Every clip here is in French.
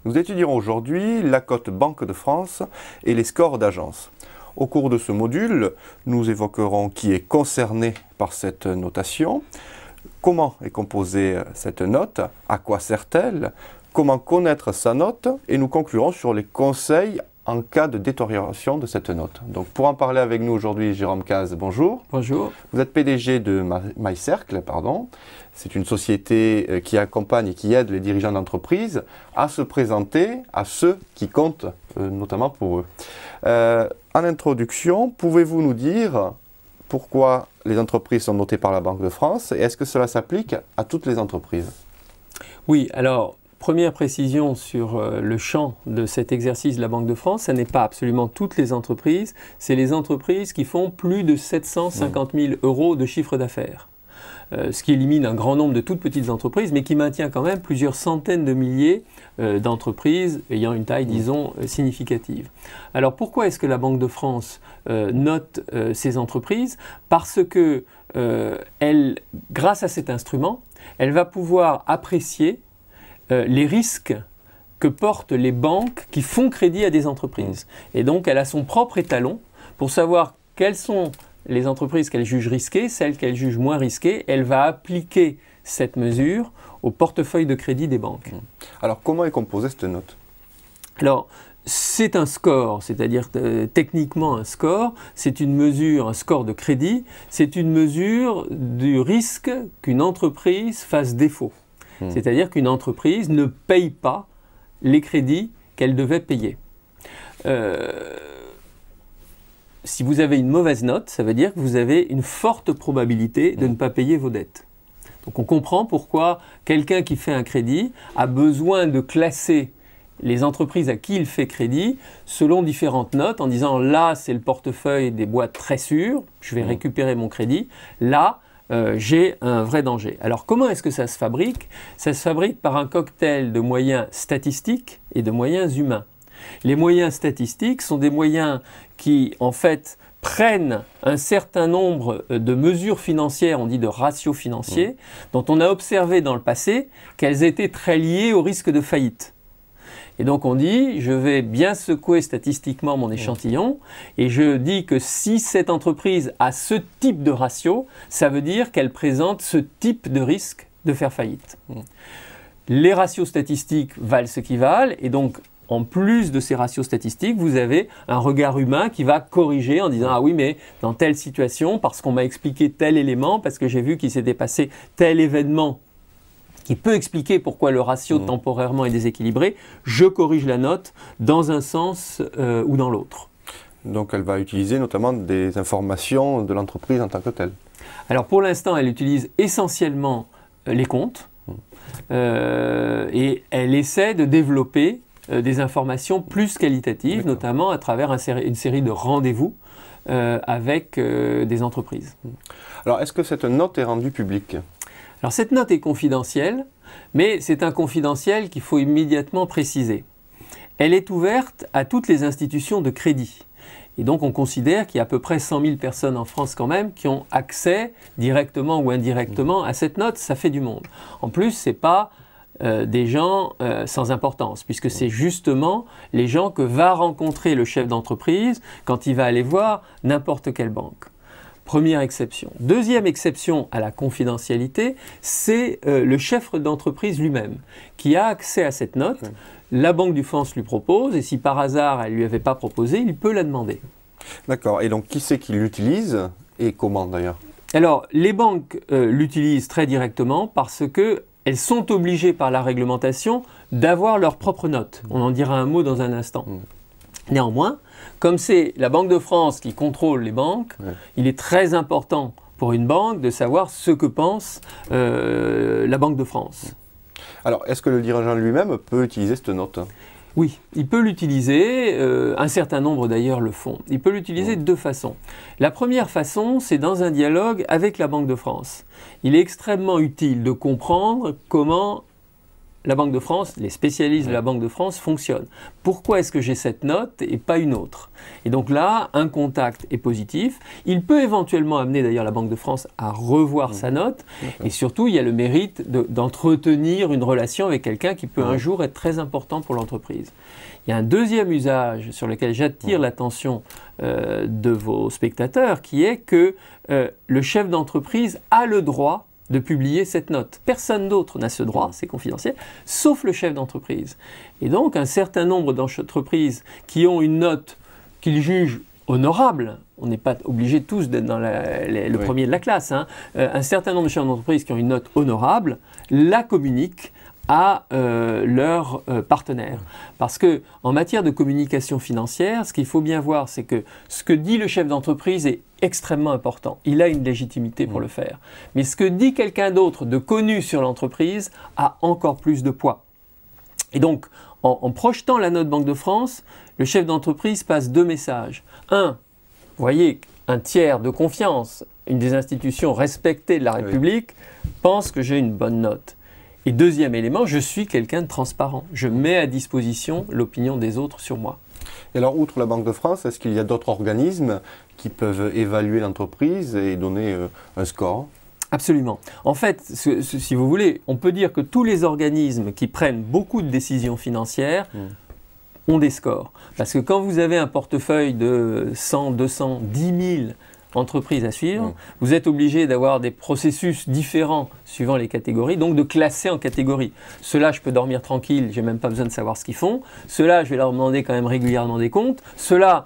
Nous étudierons aujourd'hui la cote Banque de France et les scores d'agence. Au cours de ce module, nous évoquerons qui est concerné par cette notation, comment est composée cette note, à quoi sert-elle, comment connaître sa note et nous conclurons sur les conseils en cas de détérioration de cette note. Donc pour en parler avec nous aujourd'hui, Jérôme Caz, bonjour. Bonjour. Vous êtes PDG de MyCercle, pardon. C'est une société qui accompagne et qui aide les dirigeants d'entreprise à se présenter à ceux qui comptent, notamment pour eux. En introduction, pouvez-vous nous dire pourquoi les entreprises sont notées par la Banque de France et est-ce que cela s'applique à toutes les entreprises? Oui, alors, première précision sur le champ de cet exercice de la Banque de France, ce n'est pas absolument toutes les entreprises, c'est les entreprises qui font plus de 750 000 € de chiffre d'affaires. Ce qui élimine un grand nombre de toutes petites entreprises, mais qui maintient quand même plusieurs centaines de milliers d'entreprises ayant une taille, disons, significative. Alors pourquoi est-ce que la Banque de France note ces entreprises? Parce que grâce à cet instrument, elle va pouvoir apprécier les risques que portent les banques qui font crédit à des entreprises. Et donc elle a son propre étalon pour savoir quelles sont les entreprises qu'elle juge risquées, celles qu'elle juge moins risquées, elle va appliquer cette mesure au portefeuille de crédit des banques. Alors comment est composée cette note? Alors c'est un score, c'est-à-dire techniquement un score, c'est une mesure, un score de crédit, c'est une mesure du risque qu'une entreprise fasse défaut. C'est-à-dire qu'une entreprise ne paye pas les crédits qu'elle devait payer. Si vous avez une mauvaise note, ça veut dire que vous avez une forte probabilité de ne pas payer vos dettes. Donc on comprend pourquoi quelqu'un qui fait un crédit a besoin de classer les entreprises à qui il fait crédit selon différentes notes en disant là c'est le portefeuille des boîtes très sûres, je vais récupérer mon crédit, là j'ai un vrai danger. Alors comment est-ce que ça se fabrique? Ça se fabrique par un cocktail de moyens statistiques et de moyens humains. Les moyens statistiques sont des moyens qui, en fait, prennent un certain nombre de mesures financières, on dit de ratios financiers, dont on a observé dans le passé qu'elles étaient très liées au risque de faillite. Et donc on dit, je vais bien secouer statistiquement mon échantillon et je dis que si cette entreprise a ce type de ratio, ça veut dire qu'elle présente ce type de risque de faire faillite. Les ratios statistiques valent ce qu'ils valent et donc en plus de ces ratios statistiques, vous avez un regard humain qui va corriger en disant « Ah oui, mais dans telle situation, parce qu'on m'a expliqué tel élément, parce que j'ai vu qu'il s'était passé tel événement qui peut expliquer pourquoi le ratio temporairement est déséquilibré, je corrige la note dans un sens ou dans l'autre. » Donc elle va utiliser notamment des informations de l'entreprise en tant que telle. Alors pour l'instant, elle utilise essentiellement les comptes et elle essaie de développer des informations plus qualitatives, notamment à travers une série de rendez-vous avec des entreprises. Alors, est-ce que cette note est rendue publique? Alors, cette note est confidentielle, mais c'est un confidentiel qu'il faut immédiatement préciser. Elle est ouverte à toutes les institutions de crédit. Et donc, on considère qu'il y a à peu près 100 000 personnes en France quand même qui ont accès, directement ou indirectement, à cette note. Ça fait du monde. En plus, ce n'est pas des gens sans importance, puisque c'est justement les gens que va rencontrer le chef d'entreprise quand il va aller voir n'importe quelle banque. Première exception. Deuxième exception à la confidentialité, c'est le chef d'entreprise lui-même, qui a accès à cette note. La Banque de France lui propose, et si par hasard elle ne lui avait pas proposé, il peut la demander. D'accord. Et donc, qui c'est qui l'utilise et comment d'ailleurs? Alors, les banques l'utilisent très directement parce que elles sont obligées par la réglementation d'avoir leur propre note. On en dira un mot dans un instant. Néanmoins, comme c'est la Banque de France qui contrôle les banques, il est très important pour une banque de savoir ce que pense la Banque de France. Alors, est-ce que le dirigeant lui-même peut utiliser cette note? Oui, il peut l'utiliser, un certain nombre d'ailleurs le font. Il peut l'utiliser de deux façons. La première façon, c'est dans un dialogue avec la Banque de France. Il est extrêmement utile de comprendre comment la Banque de France, les spécialistes de la Banque de France fonctionnent. Pourquoi est-ce que j'ai cette note et pas une autre? Et donc là, un contact est positif. Il peut éventuellement amener d'ailleurs la Banque de France à revoir sa note. Et surtout, il y a le mérite d'entretenir une relation avec quelqu'un qui peut un jour être très important pour l'entreprise. Il y a un deuxième usage sur lequel j'attire l'attention de vos spectateurs, qui est que le chef d'entreprise a le droit de publier cette note. Personne d'autre n'a ce droit, c'est confidentiel, sauf le chef d'entreprise. Et donc, un certain nombre d'entreprises qui ont une note qu'ils jugent honorable, on n'est pas obligé tous d'être dans le premier de la classe, hein. Un certain nombre de chefs d'entreprise qui ont une note honorable la communiquent à leurs partenaires. Parce que en matière de communication financière, ce qu'il faut bien voir, c'est que ce que dit le chef d'entreprise est extrêmement important. Il a une légitimité pour le faire. Mais ce que dit quelqu'un d'autre de connu sur l'entreprise a encore plus de poids. Et donc, en projetant la note Banque de France, le chef d'entreprise passe deux messages. Un, vous voyez, un tiers de confiance, une des institutions respectées de la République, pense que j'ai une bonne note. Et deuxième élément, je suis quelqu'un de transparent. Je mets à disposition l'opinion des autres sur moi. Et alors, outre la Banque de France, est-ce qu'il y a d'autres organismes qui peuvent évaluer l'entreprise et donner un score? Absolument. En fait, si vous voulez, on peut dire que tous les organismes qui prennent beaucoup de décisions financières ont des scores. Parce que quand vous avez un portefeuille de 100, 200, 10 000 entreprises à suivre, vous êtes obligé d'avoir des processus différents suivant les catégories, donc de classer en catégories. Ceux-là, je peux dormir tranquille, j'ai même pas besoin de savoir ce qu'ils font. Ceux-là, je vais leur demander quand même régulièrement des comptes. Ceux-là,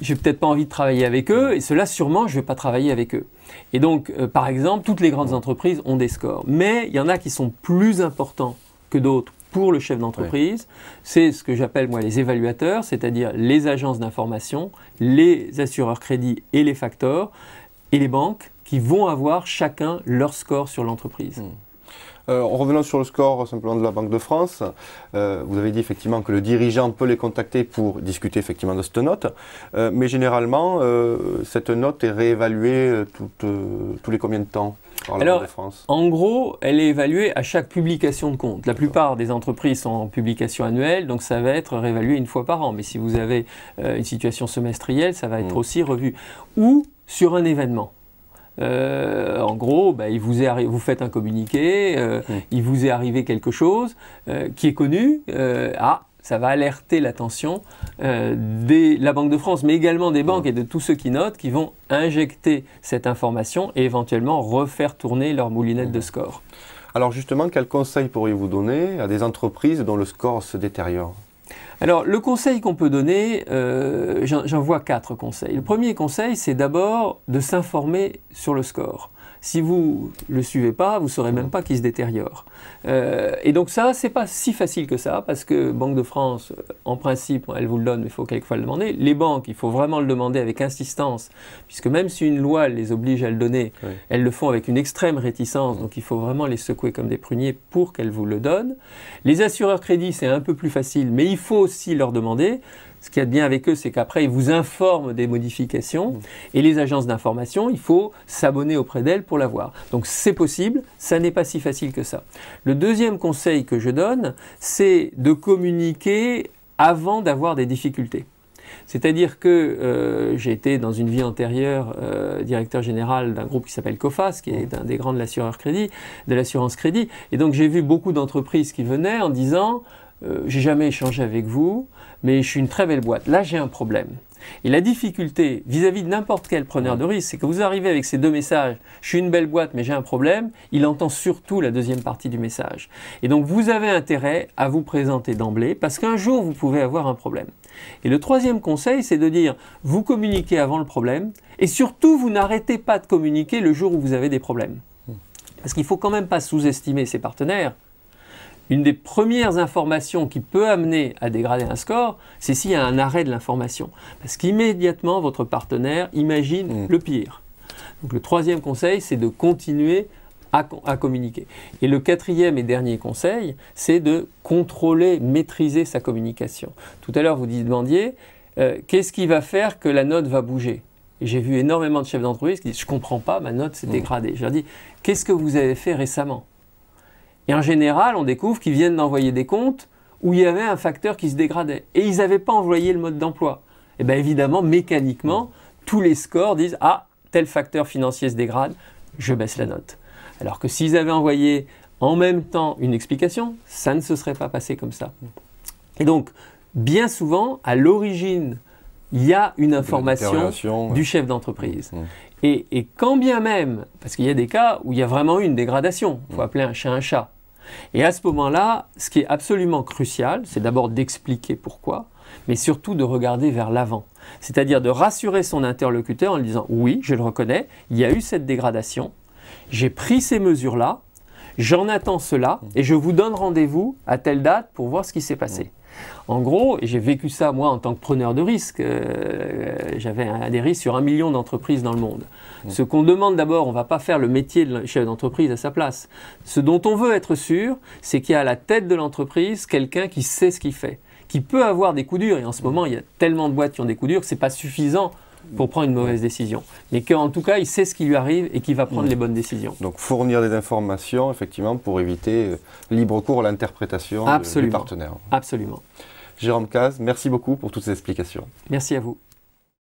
j'ai peut-être pas envie de travailler avec eux, et ceux-là, sûrement, je vais pas travailler avec eux. Et donc, par exemple, toutes les grandes entreprises ont des scores. Mais il y en a qui sont plus importants que d'autres pour le chef d'entreprise. C'est ce que j'appelle moi les évaluateurs, c'est-à-dire les agences d'information, les assureurs crédits et les factors, et les banques qui vont avoir chacun leur score sur l'entreprise. En revenant sur le score simplement de la Banque de France, vous avez dit effectivement que le dirigeant peut les contacter pour discuter effectivement de cette note, mais généralement cette note est réévaluée tous les combien de temps par la Banque de France? En gros, elle est évaluée à chaque publication de compte. La plupart des entreprises sont en publication annuelle, donc ça va être réévalué une fois par an. Mais si vous avez une situation semestrielle, ça va être aussi revu. Ou sur un événement. En gros, vous faites un communiqué, il vous est arrivé quelque chose qui est connu, ça va alerter l'attention de la Banque de France, mais également des banques et de tous ceux qui notent, qui vont injecter cette information et éventuellement refaire tourner leur moulinette de score. Alors justement, quels conseils pourriez-vous donner à des entreprises dont le score se détériore? Alors, le conseil qu'on peut donner, j'en vois 4 conseils. Le premier conseil, c'est d'abord de s'informer sur le score. Si vous ne le suivez pas, vous ne saurez même pas qu'il se détériore. Et donc ça, ce n'est pas si facile que ça, parce que Banque de France, en principe, elle vous le donne, mais il faut quelquefois le demander. Les banques, il faut vraiment le demander avec insistance, puisque même si une loi les oblige à le donner, elles le font avec une extrême réticence, donc il faut vraiment les secouer comme des pruniers pour qu'elles vous le donnent. Les assureurs crédits, c'est un peu plus facile, mais il faut aussi leur demander. Ce qu'il y a de bien avec eux, c'est qu'après, ils vous informent des modifications. Et les agences d'information, il faut s'abonner auprès d'elles pour l'avoir. Donc c'est possible, ça n'est pas si facile que ça. Le deuxième conseil que je donne, c'est de communiquer avant d'avoir des difficultés. C'est-à-dire que j'ai été dans une vie antérieure directeur général d'un groupe qui s'appelle Coface, qui est un des grands de l'assurance crédit. Et donc j'ai vu beaucoup d'entreprises qui venaient en disant j'ai jamais échangé avec vous, mais je suis une très belle boîte. Là, j'ai un problème. Et la difficulté vis-à-vis de n'importe quel preneur de risque, c'est que vous arrivez avec ces deux messages, je suis une belle boîte, mais j'ai un problème, il entend surtout la deuxième partie du message. Et donc, vous avez intérêt à vous présenter d'emblée, parce qu'un jour, vous pouvez avoir un problème. Et le troisième conseil, c'est de dire, vous communiquez avant le problème, et surtout, vous n'arrêtez pas de communiquer le jour où vous avez des problèmes. Parce qu'il ne faut quand même pas sous-estimer ses partenaires. Une des premières informations qui peut amener à dégrader un score, c'est s'il y a un arrêt de l'information. Parce qu'immédiatement, votre partenaire imagine le pire. Donc le troisième conseil, c'est de continuer à communiquer. Et le quatrième et dernier conseil, c'est de contrôler, maîtriser sa communication. Tout à l'heure, vous demandiez, qu'est-ce qui va faire que la note va bouger? Et j'ai vu énormément de chefs d'entreprise qui disent, je ne comprends pas, ma note s'est dégradée. Je leur dis, qu'est-ce que vous avez fait récemment? Et en général, on découvre qu'ils viennent d'envoyer des comptes où il y avait un facteur qui se dégradait. Et ils n'avaient pas envoyé le mode d'emploi. Et bien évidemment, mécaniquement, tous les scores disent « Ah, tel facteur financier se dégrade, je baisse la note ». Alors que s'ils avaient envoyé en même temps une explication, ça ne se serait pas passé comme ça. Et donc, bien souvent, à l'origine, il y a une information du chef d'entreprise. Et quand bien même, parce qu'il y a des cas où il y a vraiment eu une dégradation, il faut appeler un chat un chat. Et à ce moment-là, ce qui est absolument crucial, c'est d'abord d'expliquer pourquoi, mais surtout de regarder vers l'avant. C'est-à-dire de rassurer son interlocuteur en lui disant « Oui, je le reconnais, il y a eu cette dégradation, j'ai pris ces mesures-là, j'en attends cela, et je vous donne rendez-vous à telle date pour voir ce qui s'est passé. » En gros, et j'ai vécu ça moi en tant que preneur de risque, j'avais des risques sur 1 million d'entreprises dans le monde. Ce qu'on demande d'abord, on ne va pas faire le métier de chef d'entreprise à sa place. Ce dont on veut être sûr, c'est qu'il y a à la tête de l'entreprise quelqu'un qui sait ce qu'il fait, qui peut avoir des coups durs. Et en ce moment, il y a tellement de boîtes qui ont des coups durs que ce n'est pas suffisant pour prendre une mauvaise décision. Mais qu'en tout cas, il sait ce qui lui arrive et qu'il va prendre les bonnes décisions. Donc fournir des informations, effectivement, pour éviter libre cours à l'interprétation du partenaire. Absolument. Jérôme Cazes, merci beaucoup pour toutes ces explications. Merci à vous.